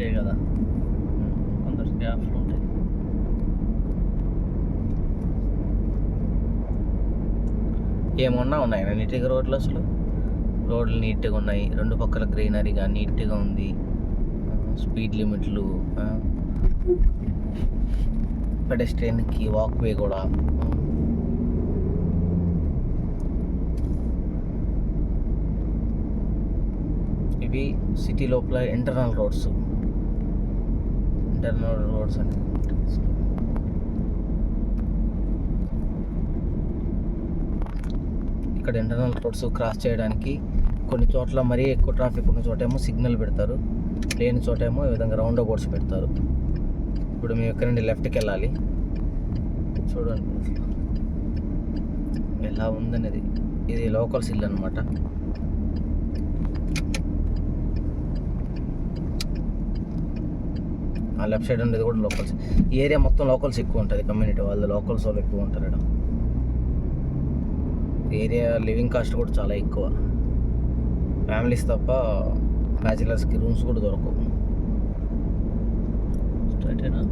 Okay కదా, కొందరు స్టాఫ్లు ఉంటాయి. ఏమన్నా ఉన్నాయి నీట్గా రోడ్లు, అసలు రోడ్లు నీట్గా ఉన్నాయి, రెండు పక్కల గ్రీనరీగా నీట్గా ఉంది, స్పీడ్ లిమిట్లు, పెడెస్ట్రియన్కి వాక్వే కూడా. ఇవి సిటీ లోపల ఇంటర్నల్ రోడ్స్ అని. ఇక్కడ ఇంటర్నల్ రోడ్స్ క్రాస్ చేయడానికి కొన్ని చోట్ల మరీ ఎక్కువ ట్రాఫిక్ ఉన్న చోటేమో సిగ్నల్ పెడతారు, లేని చోటేమో ఈ విధంగా రౌండ్ అబౌట్స్ పెడతారు. ఇప్పుడు మేము ఇక్కడ నుండి లెఫ్ట్కి వెళ్ళాలి. చూడండి ఎలా ఉందనేది. ఇది లోకల్స్ ఇల్లు అనమాట. ఆ లెఫ్ట్ సైడ్ ఉండేది కూడా లోకల్స్. ఈ ఏరియా మొత్తం లోకల్స్ ఎక్కువ ఉంటుంది, కమ్యూనిటీ వాళ్ళు, లోకల్స్ వాళ్ళు ఎక్కువ ఉంటారు ఇక్కడ. ఏరియా లివింగ్ కాస్ట్ కూడా చాలా ఎక్కువ, ఫ్యామిలీస్ తప్ప బ్యాచిలర్స్కి రూమ్స్ కూడా దొరకవు. స్ట్రైటేనా?